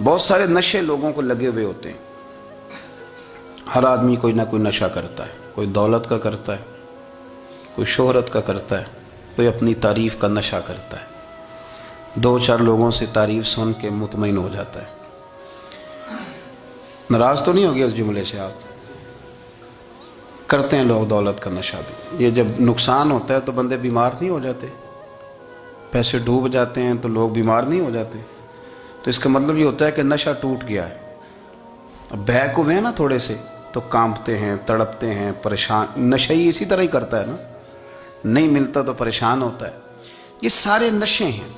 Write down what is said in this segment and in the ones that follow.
بہت سارے نشے لوگوں کو لگے ہوئے ہوتے ہیں. ہر آدمی کوئی نہ کوئی نشہ کرتا ہے. کوئی دولت کا کرتا ہے, کوئی شہرت کا کرتا ہے, کوئی اپنی تعریف کا نشہ کرتا ہے. دو چار لوگوں سے تعریف سن کے مطمئن ہو جاتا ہے. ناراض تو نہیں ہو گیا اس جملے سے آپ؟ کرتے ہیں لوگ دولت کا نشہ بھی. یہ جب نقصان ہوتا ہے تو بندے بیمار نہیں ہو جاتے؟ پیسے ڈوب جاتے ہیں تو لوگ بیمار نہیں ہو جاتے؟ تو اس کا مطلب یہ ہوتا ہے کہ نشہ ٹوٹ گیا ہے. اب بہک ہوئے ہیں نا تھوڑے سے تو کانپتے ہیں, تڑپتے ہیں, پریشان. نشہ ہی اسی طرح ہی کرتا ہے نا, نہیں ملتا تو پریشان ہوتا ہے. یہ سارے نشے ہیں,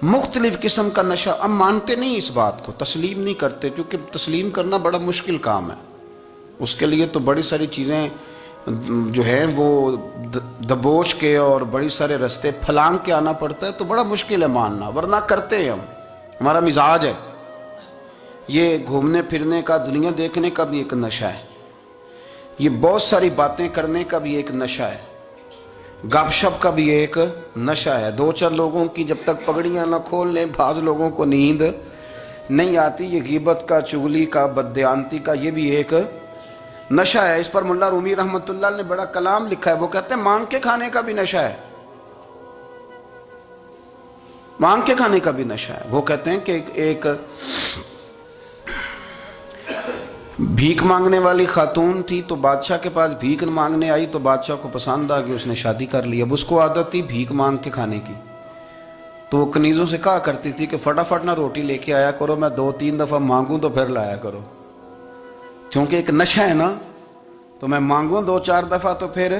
مختلف قسم کا نشہ. ہم مانتے نہیں اس بات کو, تسلیم نہیں کرتے, کیونکہ تسلیم کرنا بڑا مشکل کام ہے. اس کے لیے تو بڑی ساری چیزیں جو ہیں وہ دبوچ کے اور بڑی سارے رستے پھلانگ کے آنا پڑتا ہے. تو بڑا مشکل ہے ماننا, ورنہ کرتے ہیں ہم. ہمارا مزاج ہے. یہ گھومنے پھرنے کا, دنیا دیکھنے کا بھی ایک نشہ ہے. یہ بہت ساری باتیں کرنے کا بھی ایک نشہ ہے. گپ شپ کا بھی ایک نشہ ہے. دو چار لوگوں کی جب تک پگڑیاں نہ کھول لیں, بعض لوگوں کو نیند نہیں آتی. یہ غیبت کا, چغلی کا, بددیانتی کا یہ بھی ایک نشہ ہے. اس پر ملا رومی رحمۃ اللہ نے بڑا کلام لکھا ہے. وہ کہتے ہیں مانگ کے کھانے کا بھی نشہ ہے. مانگ کے کھانے کا بھی نشہ ہے. وہ کہتے ہیں کہ ایک بھیک مانگنے والی خاتون تھی, تو بادشاہ کے پاس بھیک مانگنے آئی, تو بادشاہ کو پسند آ گئی, اس نے شادی کر لی. اب اس کو عادت تھی بھیک مانگ کے کھانے کی, تو وہ کنیزوں سے کہا کرتی تھی کہ فٹافٹ نہ روٹی لے کے آیا کرو, میں 2-3 دفعہ مانگوں تو پھر لایا کرو. کیونکہ ایک نشہ ہے نا, تو میں مانگوں 2-4 دفعہ تو پھر.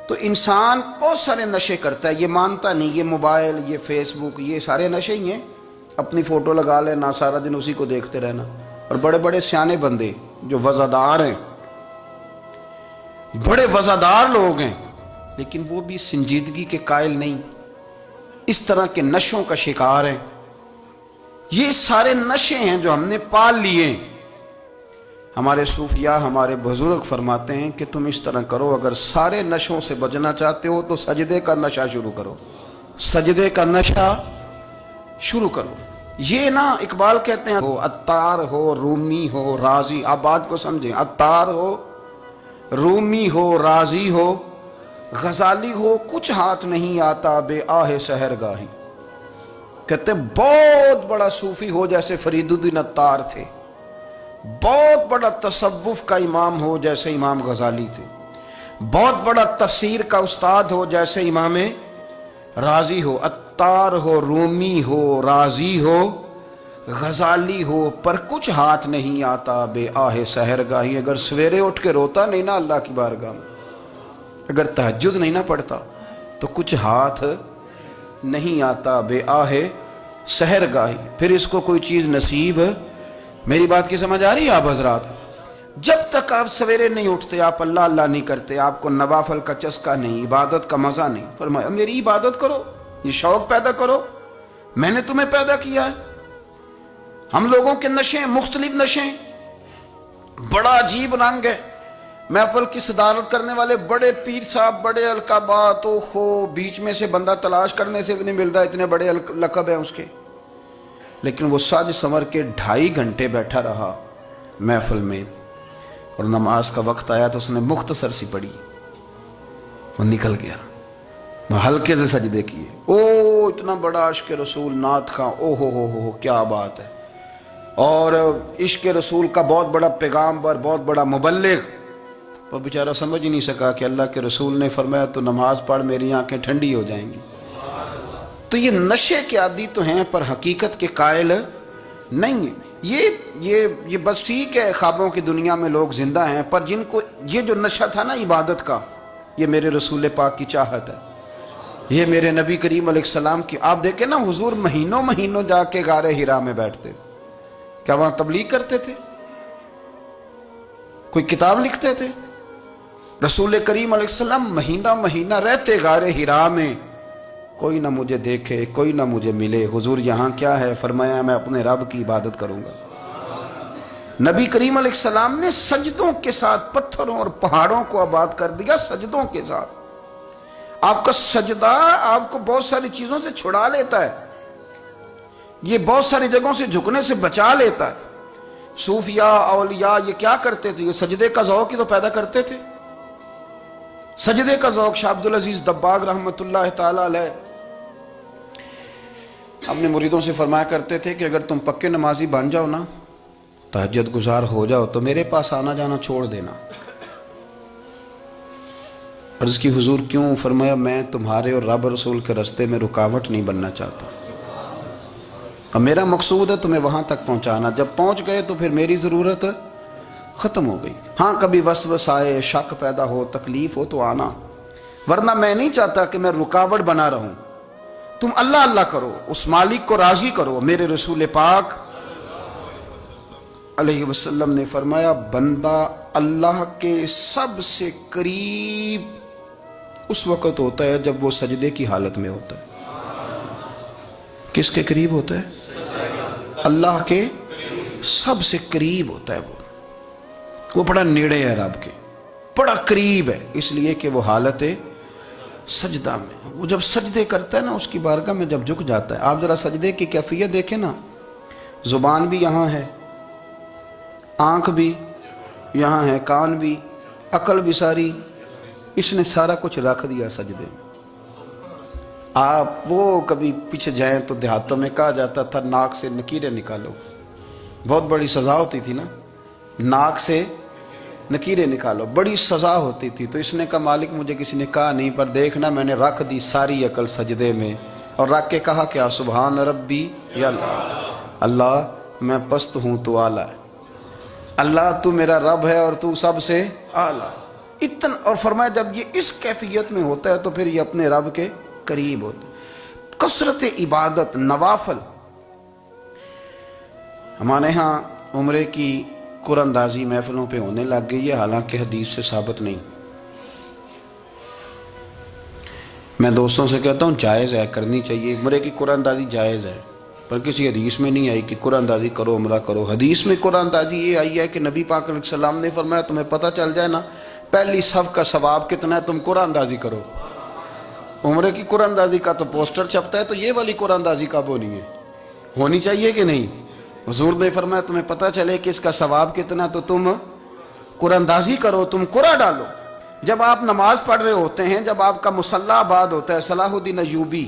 تو انسان بہت سارے نشے کرتا ہے, یہ مانتا نہیں. یہ موبائل, یہ فیس بک, یہ سارے نشے ہی ہیں. اپنی فوٹو لگا لینا, سارا دن اسی کو دیکھتے رہنا. اور بڑے بڑے سیانے بندے جو وزادار ہیں, بڑے وزادار لوگ ہیں, لیکن وہ بھی سنجیدگی کے قائل نہیں, اس طرح کے نشوں کا شکار ہیں. یہ سارے نشے ہیں جو ہم نے پال لیے. ہمارے صوفیاء, ہمارے بزرگ فرماتے ہیں کہ تم اس طرح کرو, اگر سارے نشوں سے بچنا چاہتے ہو تو سجدے کا نشہ شروع کرو. سجدے کا نشہ شروع کرو. یہ نا اقبال کہتے ہیں, عطار ہو, رومی ہو, رازی. آپ بات کو سمجھیں, عطار ہو, رومی ہو, رازی ہو, غزالی ہو, کچھ ہاتھ نہیں آتا بے آہ سحر گاہی. کہتے ہیں بہت بڑا صوفی ہو جیسے فرید الدین عطار تھے, بہت بڑا تصوف کا امام ہو جیسے امام غزالی تھے, بہت بڑا تفسیر کا استاد ہو جیسے امام رازی ہو. عطار ہو, رومی ہو, رازی ہو, غزالی ہو, پر کچھ ہاتھ نہیں آتا بے آہ سحر گاہی. اگر سویرے اٹھ کے روتا نہیں نا اللہ کی بارگاہ میں, اگر تہجد نہیں نہ پڑھتا, تو کچھ ہاتھ نہیں آتا بے آہ سحر گاہی. پھر اس کو کوئی چیز نصیب. میری بات کی سمجھ آ رہی ہے آپ حضرات؟ جب تک آپ سویرے نہیں اٹھتے, آپ اللہ اللہ نہیں کرتے, آپ کو نوافل کا چسکا نہیں, عبادت کا مزہ نہیں. فرمایا میری عبادت کرو, یہ شوق پیدا کرو, میں نے تمہیں پیدا کیا ہے. ہم لوگوں کے نشے, مختلف نشے, بڑا عجیب رنگ ہے. محفل کی صدارت کرنے والے بڑے پیر صاحب, بڑے القابات, او خو, بیچ میں سے بندہ تلاش کرنے سے بھی نہیں مل رہا, اتنے بڑے لقب ہیں اس کے. لیکن وہ سج سنور کے 2.5 گھنٹے بیٹھا رہا محفل میں, اور نماز کا وقت آیا تو اس نے مختصر سی پڑھی, وہ نکل گیا. ہلکے سے سجدے کیے. او اتنا بڑا عشق رسول, نعت خواں, او ہو کیا بات ہے. اور عشق رسول کا بہت بڑا پیغامبر, بہت بڑا مبلغ. وہ بیچارہ سمجھ ہی نہیں سکا کہ اللہ کے رسول نے فرمایا تو نماز پڑھ, میری آنکھیں ٹھنڈی ہو جائیں گی. تو یہ نشے کے عادی تو ہیں, پر حقیقت کے قائل نہیں ہیں. یہ بس ٹھیک ہے, خوابوں کی دنیا میں لوگ زندہ ہیں, پر جن کو یہ جو نشہ تھا نا عبادت کا, یہ میرے رسول پاک کی چاہت ہے, یہ میرے نبی کریم علیہ السلام کی. آپ دیکھیں نا, حضور مہینوں جا کے غار حرا میں بیٹھتے. کیا وہاں تبلیغ کرتے تھے؟ کوئی کتاب لکھتے تھے؟ رسول کریم علیہ السلام مہینہ رہتے غار حرا میں. کوئی نہ مجھے دیکھے, کوئی نہ مجھے ملے. حضور یہاں کیا ہے؟ فرمایا میں اپنے رب کی عبادت کروں گا. نبی کریم علیہ السلام نے سجدوں کے ساتھ پتھروں اور پہاڑوں کو آباد کر دیا, سجدوں کے ساتھ. آپ کا سجدہ آپ کو بہت ساری چیزوں سے چھڑا لیتا ہے. یہ بہت ساری جگہوں سے جھکنے سے بچا لیتا ہے۔ صوفیاء اولیاء یہ کیا کرتے تھے؟ یہ سجدے کا ذوق ہی تو پیدا کرتے تھے۔ سجدے کا ذوق شاہ عبدالعزیز دباغ رحمۃ اللہ تعالی علیہ اپنے مریدوں سے فرمایا کرتے تھے کہ اگر تم پکے نمازی بن جاؤ نا، تہجد گزار ہو جاؤ، تو میرے پاس آنا جانا چھوڑ دینا۔ عرض کی حضور کیوں؟ فرمایا میں تمہارے اور رب رسول کے راستے میں رکاوٹ نہیں بننا چاہتا، اب میرا مقصود ہے تمہیں وہاں تک پہنچانا، جب پہنچ گئے تو پھر میری ضرورت ختم ہو گئی۔ ہاں کبھی وسوس آئے، شک پیدا ہو، تکلیف ہو تو آنا، ورنہ میں نہیں چاہتا کہ میں رکاوٹ بنا رہوں۔ تم اللہ اللہ کرو، اس مالک کو راضی کرو۔ میرے رسول پاک علیہ وسلم نے فرمایا بندہ اللہ کے سب سے قریب اس وقت ہوتا ہے جب وہ سجدے کی حالت میں ہوتا ہے۔ کس کے قریب ہوتا ہے؟ اللہ کے سب سے قریب ہوتا ہے۔ وہ بڑا نیڑے ہے رب کے، بڑا قریب ہے، اس لیے کہ وہ حالت سجدہ میں، وہ جب سجدے کرتا ہے نا اس کی بارگاہ میں جب جھک جاتا ہے۔ آپ ذرا سجدے کی کیفیت دیکھیں نا، زبان بھی یہاں ہے، آنکھ بھی یہاں ہے، کان بھی، عقل بھی ساری، اس نے سارا کچھ رکھ دیا سجدے میں۔ آپ وہ کبھی پیچھے جائیں تو دیہاتوں میں کہا جاتا تھا ناک سے نکیریں نکالو، بہت بڑی سزا ہوتی تھی نا، ناک سے نکیریں نکالو، بڑی سزا ہوتی تھی۔ تو اس نے کہا مالک مجھے کسی نے کہا نہیں، پر دیکھنا میں نے رکھ دی ساری عقل سجدے میں، اور رکھ کے کہا کیا؟ سبحان ربی یا اللہ، اللہ میں پست ہوں تو اعلیٰ ہے، اللہ تو میرا رب ہے اور تو سب سے اعلیٰ اتنا۔ اور فرمایا جب یہ اس کیفیت میں ہوتا ہے تو پھر یہ اپنے رب کے قریب ہوتا ہے۔ کثرت عبادت، نوافل۔ ہمارے ہاں عمرے کی قرآن اندازی محفلوں پہ ہونے لگ گئی ہے، حالانکہ حدیث سے ثابت نہیں۔ میں دوستوں سے کہتا ہوں جائز ہے، کرنی چاہیے، عمرے کی قرآن اندازی جائز ہے، پر کسی حدیث میں نہیں آئی کہ قرآن اندازی کرو عمرہ کرو۔ حدیث میں قرآن اندازی یہ آئی ہے کہ نبی پاک علیہ السلام نے فرمایا تمہیں پتہ چل جائے نا پہلی صف کا ثواب کتنا ہے، تم قرآن اندازی کرو۔ عمرے کی قرآن اندازی کا تو پوسٹر چھپتا ہے، تو یہ والی قرآن اندازی کب ہونی ہے؟ ہونی چاہیے کہ نہیں؟ حضور نے فرمایا تمہیں پتہ چلے کہ اس کا ثواب کتنا تو تم قرآن اندازی کرو، تم قرآن ڈالو۔ جب آپ نماز پڑھ رہے ہوتے ہیں، جب آپ کا مصلی آباد ہوتا ہے، صلاح الدین ایوبی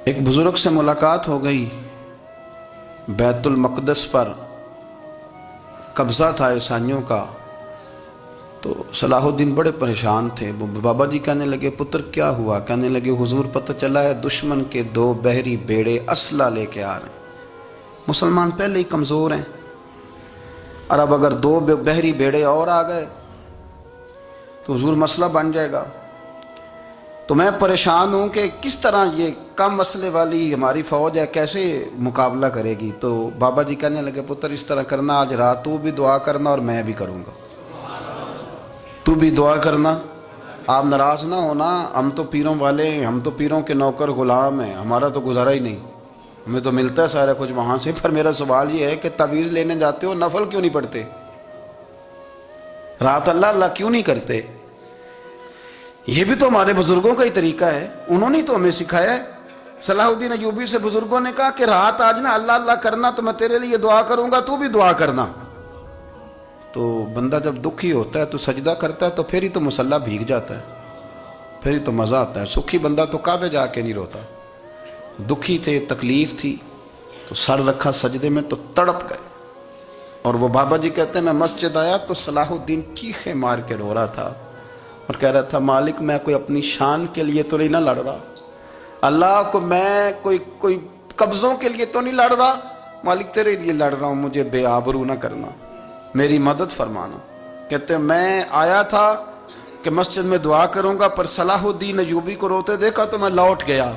ایک بزرگ سے ملاقات ہو گئی، بیت المقدس پر قبضہ تھا عیسائیوں کا، تو صلاح الدین بڑے پریشان تھے۔ بابا جی کہنے لگے پتر کیا ہوا؟ کہنے لگے حضور پتہ چلا ہے دشمن کے 2 بحری بیڑے اسلحہ لے کے آ رہے ہیں، مسلمان پہلے ہی کمزور ہیں، اور اب اگر 2 بحری بیڑے اور آ گئے تو حضور مسئلہ بن جائے گا۔ تو میں پریشان ہوں کہ کس طرح یہ کم مسئلے والی ہماری فوج ہے کیسے مقابلہ کرے گی۔ تو بابا جی کہنے لگے پتر اس طرح کرنا، آج رات تو بھی دعا کرنا اور میں بھی کروں گا، تو بھی دعا کرنا، آپ ناراض نہ ہونا، ہم تو پیروں والے ہیں، ہم تو پیروں کے نوکر غلام ہیں، ہمارا تو گزارا ہی نہیں، ہمیں تو ملتا ہے سارا کچھ وہاں سے۔ پر میرا سوال یہ ہے کہ تعویذ لینے جاتے ہو نفل کیوں نہیں پڑھتے؟ رات اللہ اللہ کیوں نہیں کرتے؟ یہ بھی تو ہمارے بزرگوں کا ہی طریقہ ہے، انہوں نے تو ہمیں سکھایا ہے۔ صلاح الدین ایوبی سے بزرگوں نے کہا کہ رات آج نا اللہ اللہ کرنا، تو میں تیرے لیے دعا کروں گا، تو بھی دعا کرنا۔ تو بندہ جب دکھی ہوتا ہے تو سجدہ کرتا ہے، تو پھر ہی تو مصلی بھیگ جاتا ہے، پھر ہی تو مزہ آتا ہے۔ سکھی بندہ تو کعبے جا کے نہیں روتا، دکھی تھے، تکلیف تھی، تو سر رکھا سجدے میں تو تڑپ گئے۔ اور وہ بابا جی کہتے ہیں میں مسجد آیا تو صلاح الدین چیخیں مار کے رو رہا تھا اور کہہ رہا تھا مالک میں کوئی اپنی شان کے لیے تو نہیں نہ لڑ رہا، اللہ کو میں کوئی قبضوں کے لیے تو نہیں لڑ رہا، مالک تیرے لیے لڑ رہا ہوں، مجھے بے آبرو نہ کرنا، میری مدد فرمانا۔ کہتے ہیں میں آیا تھا کہ مسجد میں دعا کروں گا، پر صلاح الدین ایوبی کو روتے دیکھا تو میں لوٹ گیا۔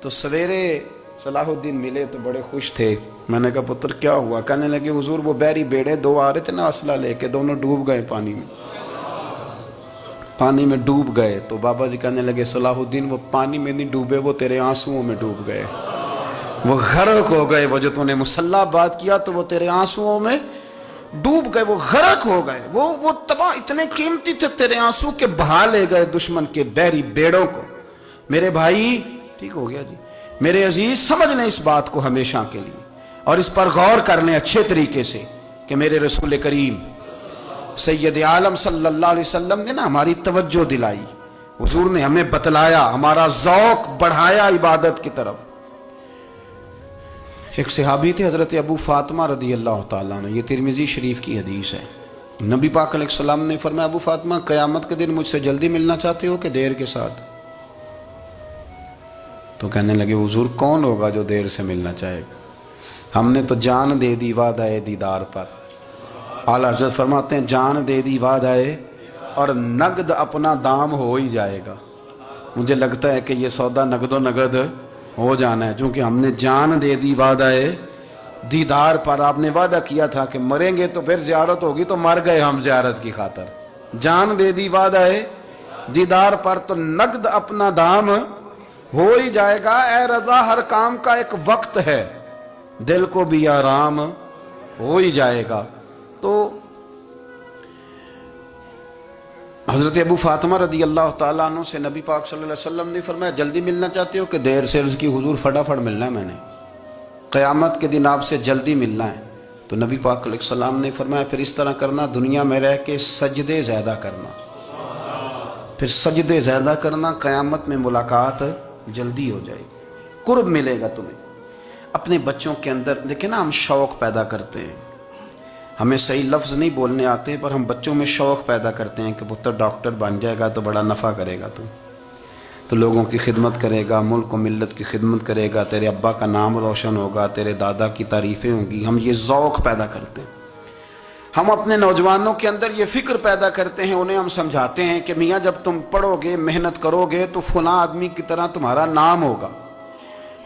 تو سویرے صلاح الدین ملے تو بڑے خوش تھے۔ میں نے کہا پتر کیا ہوا؟ کہنے لگے حضور وہ بحری بیڑے 2 آ رہے تھے نا اسلحہ لے کے، دونوں ڈوب گئے پانی میں ڈوب گئے۔ تو بابا جی کہنے لگے صلاح الدین وہ پانی میں نہیں ڈوبے، وہ تیرے آنسوؤں میں ڈوب گئے، وہ غرق ہو گئے، وہ جو تو نے مصلی بات کیا تو وہ تیرے آنسوؤں میں ڈوب گئے، وہ غرق ہو گئے، وہ تباہ، اتنے قیمتی تھے تیرے آنسو کے بہا لے گئے دشمن کے بحری بیڑوں کو۔ میرے بھائی ٹھیک ہو گیا جی، میرے عزیز سمجھ لیں اس بات کو ہمیشہ کے لیے، اور اس پر غور کر لیں اچھے طریقے سے کہ میرے رسول کریم سید عالم صلی اللہ علیہ وسلم نے نا ہماری توجہ دلائی، حضور نے ہمیں بتلایا، ہمارا ذوق بڑھایا عبادت کی طرف۔ ایک صحابی تھے حضرت ابو فاطمہ رضی اللہ تعالیٰ عنہ، یہ ترمذی شریف کی حدیث ہے۔ نبی پاک علیہ السلام نے فرمایا ابو فاطمہ قیامت کے دن مجھ سے جلدی ملنا چاہتے ہو کہ دیر کے ساتھ؟ تو کہنے لگے حضور کون ہوگا جو دیر سے ملنا چاہے گا، ہم نے تو جان دے دی وعدہ دیدار پر۔ اعلیٰ حضرت فرماتے ہیں جان دے دی وعدہ اور نقد اپنا دام ہو ہی جائے گا۔ مجھے لگتا ہے کہ یہ سودا نقد و نقد ہو جانا ہے، چونکہ ہم نے جان دے دی وعدہ دیدار پر۔ آپ نے وعدہ کیا تھا کہ مریں گے تو پھر زیارت ہوگی، تو مر گئے ہم زیارت کی خاطر۔ جان دے دی وعدہ دیدار پر تو نقد اپنا دام ہو ہی جائے گا۔ اے رضا ہر کام کا ایک وقت ہے، دل کو بھی آرام ہو ہی جائے گا۔ تو حضرت ابو فاطمہ رضی اللہ تعالیٰ عنہ سے نبی پاک صلی اللہ علیہ وسلم نے فرمایا جلدی ملنا چاہتے ہو کہ دیر سے؟ عرض کی حضور فٹافٹ ملنا ہے، میں نے قیامت کے دن آپ سے جلدی ملنا ہے۔ تو نبی پاک علیہ السلام نے فرمایا پھر اس طرح کرنا، دنیا میں رہ کے سجدے زیادہ کرنا، پھر سجدے زیادہ کرنا، قیامت میں ملاقات جلدی ہو جائے گی، قرب ملے گا تمہیں۔ اپنے بچوں کے اندر دیکھیں نا، ہم شوق پیدا کرتے ہیں، ہمیں صحیح لفظ نہیں بولنے آتے پر ہم بچوں میں شوق پیدا کرتے ہیں کہ پتر ڈاکٹر بن جائے گا تو بڑا نفع کرے گا، تو لوگوں کی خدمت کرے گا، ملک و ملت کی خدمت کرے گا، تیرے ابا کا نام روشن ہوگا، تیرے دادا کی تعریفیں ہوں گی۔ ہم یہ ذوق پیدا کرتے ہیں، ہم اپنے نوجوانوں کے اندر یہ فکر پیدا کرتے ہیں، انہیں ہم سمجھاتے ہیں کہ میاں جب تم پڑھو گے، محنت کرو گے تو فلاں آدمی کی طرح تمہارا نام ہوگا۔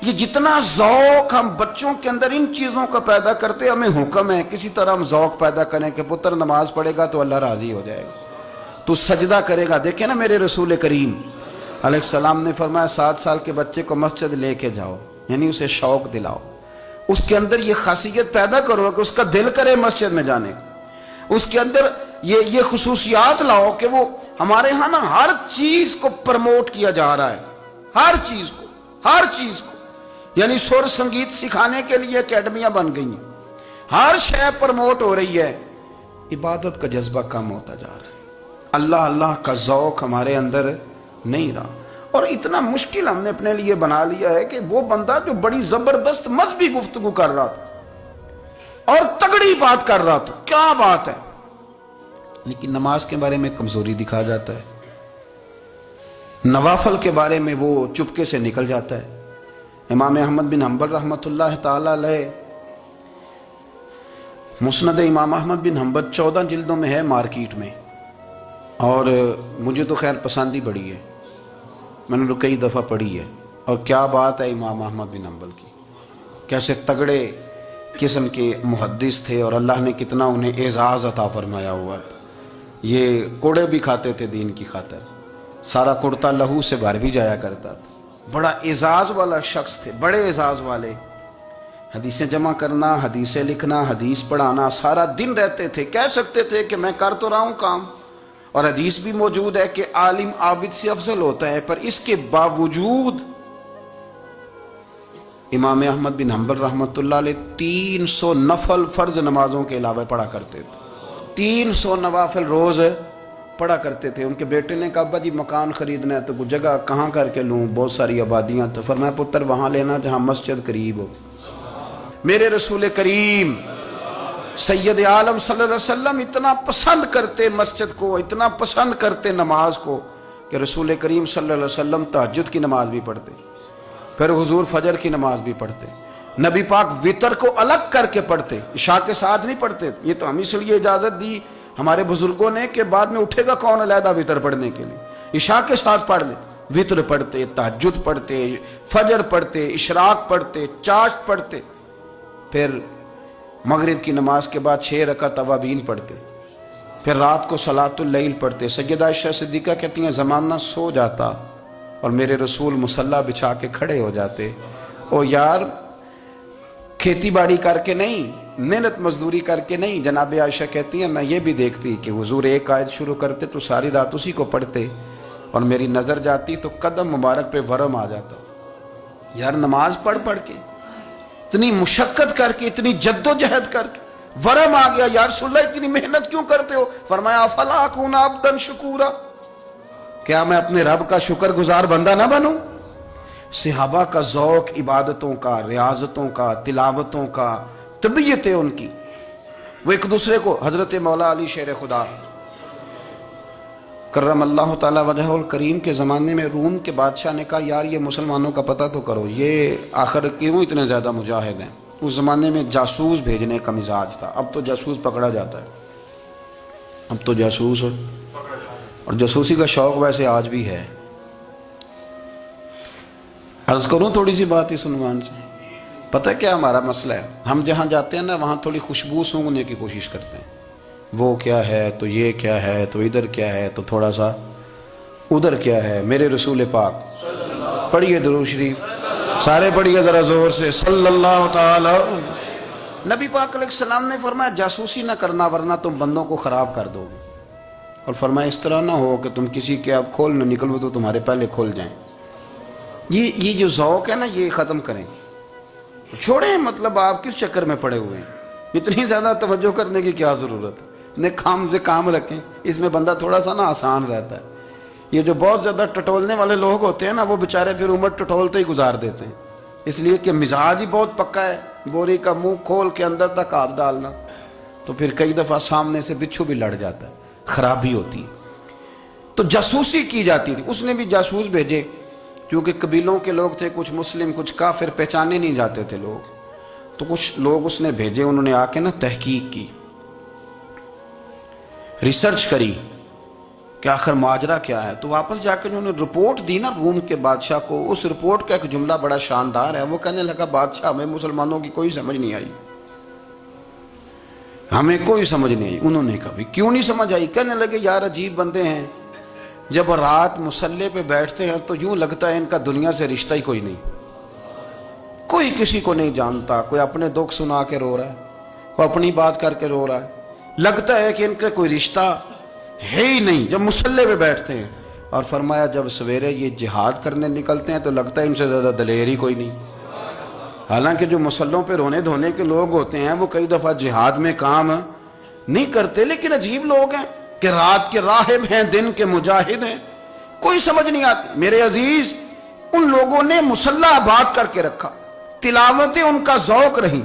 یہ جتنا ذوق ہم بچوں کے اندر ان چیزوں کا پیدا کرتے، ہمیں حکم ہے کسی طرح ہم ذوق پیدا کریں کہ پتر نماز پڑھے گا تو اللہ راضی ہو جائے گا، تو سجدہ کرے گا۔ دیکھیں نا میرے رسول کریم علیہ السلام نے فرمایا 7 سال کے بچے کو مسجد لے کے جاؤ، یعنی اسے شوق دلاؤ، اس کے اندر یہ خاصیت پیدا کرو کہ اس کا دل کرے مسجد میں جانے کا، اس کے اندر یہ خصوصیات لاؤ کہ وہ ہمارے ہاں نا ہر چیز کو پرموٹ کیا جا رہا ہے، ہر چیز کو، یعنی سر سنگیت سکھانے کے لیے اکیڈمیاں بن گئی ہیں، ہر شے پرموٹ ہو رہی ہے، عبادت کا جذبہ کم ہوتا جا رہا ہے، اللہ کا ذوق ہمارے اندر نہیں رہا۔ اور اتنا مشکل ہم نے اپنے لیے بنا لیا ہے کہ وہ بندہ جو بڑی زبردست مذہبی گفتگو کر رہا تھا اور تگڑی بات کر رہا تھا، کیا بات ہے، لیکن نماز کے بارے میں کمزوری دکھا جاتا ہے، نوافل کے بارے میں وہ چپکے سے نکل جاتا ہے۔ امام احمد بن حنبل رحمۃ اللہ تعالیٰ علیہ، مسند امام احمد بن حنبل 14 جلدوں میں ہے مارکیٹ میں، اور مجھے تو خیر پسند ہی بڑی ہے، میں نے تو کئی دفعہ پڑھی ہے۔ اور کیا بات ہے امام احمد بن حنبل کی، کیسے تگڑے قسم کے محدث تھے، اور اللہ نے کتنا انہیں اعزاز عطا فرمایا ہوا تھا۔ یہ کوڑے بھی کھاتے تھے دین کی خاطر، سارا کرتا لہو سے بھر بھی جایا کرتا تھا، بڑا اعزاز والا شخص تھے، بڑے اعزاز والے، حدیثیں جمع کرنا، حدیثیں لکھنا، حدیث پڑھانا، سارا دن رہتے تھے۔ کہہ سکتے تھے کہ میں کر تو رہا ہوں کام، اور حدیث بھی موجود ہے کہ عالم عابد سے افضل ہوتا ہے، پر اس کے باوجود امام احمد بن حنبل رحمۃ اللہ علیہ 300 نفل فرض نمازوں کے علاوہ پڑھا کرتے تھے، 300 نوافل روز پڑھا کرتے تھے۔ ان کے بیٹے نے کہا ابا جی مکان خریدنا ہے تو کوئی جگہ کہاں کر کے لوں، بہت ساری آبادیاں، تو فرمایا پتر وہاں لینا جہاں مسجد قریب ہو۔ میرے رسول کریم سید عالم صلی اللہ علیہ وسلم اتنا پسند کرتے مسجد کو، اتنا پسند کرتے نماز کو، کہ رسول کریم صلی اللہ علیہ وسلم تہجد کی نماز بھی پڑھتے، پھر حضور فجر کی نماز بھی پڑھتے، نبی پاک وتر کو الگ کر کے پڑھتے، عشاء کے ساتھ نہیں پڑھتے۔ یہ تو ہم اس لیے اجازت دی ہمارے بزرگوں نے کہ بعد میں اٹھے گا کون علیحدہ وتر پڑھنے کے لیے، عشاء کے ساتھ پڑھ لے۔ وتر پڑھتے، تہجد پڑھتے، فجر پڑھتے، اشراق پڑھتے، چاشت پڑھتے، پھر مغرب کی نماز کے بعد 6 رکعت اوابین پڑھتے، پھر رات کو صلاۃ اللیل پڑھتے۔ سیدہ عائشہ صدیقہ کہتی ہیں زمانہ سو جاتا اور میرے رسول مصلی بچھا کے کھڑے ہو جاتے، او یار کھیتی باڑی کر کے نہیں، محنت مزدوری کر کے نہیں۔ جناب عائشہ کہتی ہیں میں یہ بھی دیکھتی کہ حضور ایک آیت شروع کرتے تو ساری رات اسی کو پڑھتے، اور میری نظر جاتی تو قدم مبارک پہ ورم آ جاتا. یار نماز پڑھ پڑھ کے اتنی مشقت کر کے اتنی جد و جہد کر کے ورم آ گیا. یا رسول اللہ اتنی محنت کیوں کرتے ہو؟ فرمایا افلا اکون عبدا شکورا، کیا میں اپنے رب کا شکر گزار بندہ نہ بنوں؟ صحابہ کا ذوق عبادتوں کا، ریاضتوں کا، تلاوتوں کا، طبیعت ان کی، وہ ایک دوسرے کو. حضرت مولا علی شیر خدا کرم اللہ تعالی وجہ الکریم کے زمانے میں روم کے بادشاہ نے کہا یار یہ مسلمانوں کا پتہ تو کرو، یہ آخر کیوں اتنے زیادہ مجاہد ہیں. اس زمانے میں جاسوس بھیجنے کا مزاج تھا. اب تو جاسوس پکڑا جاتا ہے، اب تو جاسوس اور جاسوسی کا شوق ویسے آج بھی ہے. عرض کروں تھوڑی سی بات اس عنوان سے. پتہ کیا ہمارا مسئلہ ہے؟ ہم جہاں جاتے ہیں نا وہاں تھوڑی خوشبو سونگنے کی کوشش کرتے ہیں. وہ کیا ہے تو یہ کیا ہے تو ادھر کیا ہے تو تھوڑا سا ادھر کیا ہے. میرے رسول پاک پڑھیے درود شریف، سارے پڑھیے ذرا زور سے، صلی اللہ تعالی. نبی پاک علیہ السلام نے فرمایا جاسوسی نہ کرنا ورنہ تم بندوں کو خراب کر دو گے. اور فرمایا اس طرح نہ ہو کہ تم کسی کے اب کھول نہ نکلو تو تمہارے پہلے کھول جائیں. یہ جو ذوق ہے نا یہ ختم کریں، چھوڑیں. مطلب آپ کس چکر میں پڑے ہوئے ہیں؟ اتنی زیادہ توجہ کرنے کی کیا ضرورت ہے؟ کام سے کام رکھیں. اس میں بندہ تھوڑا سا نا آسان رہتا ہے. یہ جو بہت زیادہ ٹٹولنے والے لوگ ہوتے ہیں نا وہ بےچارے پھر عمر ٹٹولتے ہی گزار دیتے ہیں، اس لیے کہ مزاج ہی بہت پکا ہے. بوری کا منہ کھول کے اندر تک ہاتھ ڈالنا تو پھر کئی دفعہ سامنے سے بچھو بھی لڑ جاتا ہے، خرابی ہوتی ہے. تو جاسوسی کی جاتی تھی. اس نے بھی جاسوس بھیجے کیونکہ قبیلوں کے لوگ تھے، کچھ مسلم کچھ کافر، پہچانے نہیں جاتے تھے لوگ. تو کچھ لوگ اس نے بھیجے، انہوں نے آ کے نا تحقیق کی، ریسرچ کری کہ آخر ماجرا کیا ہے. تو واپس جا کے انہوں نے رپورٹ دی نا روم کے بادشاہ کو. اس رپورٹ کا ایک جملہ بڑا شاندار ہے. وہ کہنے لگا بادشاہ ہمیں مسلمانوں کی کوئی سمجھ نہیں آئی، ہمیں کوئی سمجھ نہیں آئی. انہوں نے کہا کیوں نہیں سمجھ آئی؟ کہنے لگے یار عجیب بندے ہیں، جب رات مصلے پہ بیٹھتے ہیں تو یوں لگتا ہے ان کا دنیا سے رشتہ ہی کوئی نہیں، کوئی کسی کو نہیں جانتا. کوئی اپنے دکھ سنا کے رو رہا ہے، کوئی اپنی بات کر کے رو رہا ہے. لگتا ہے کہ ان کا کوئی رشتہ ہے ہی نہیں جب مصلے پہ بیٹھتے ہیں. اور فرمایا جب سویرے یہ جہاد کرنے نکلتے ہیں تو لگتا ہے ان سے زیادہ دلیر ہی کوئی نہیں. حالانکہ جو مصلوں پہ رونے دھونے کے لوگ ہوتے ہیں وہ کئی دفعہ جہاد میں کام نہیں کرتے، لیکن عجیب لوگ ہیں کہ رات کے راہب ہیں، دن کے مجاہد ہیں، کوئی سمجھ نہیں آتی. میرے عزیز ان لوگوں نے مصلی آباد کر کے رکھا، تلاوتیں ان کا ذوق رہی،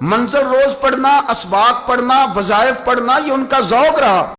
منظر روز پڑھنا، اسباق پڑھنا، وظائف پڑھنا، یہ ان کا ذوق رہا.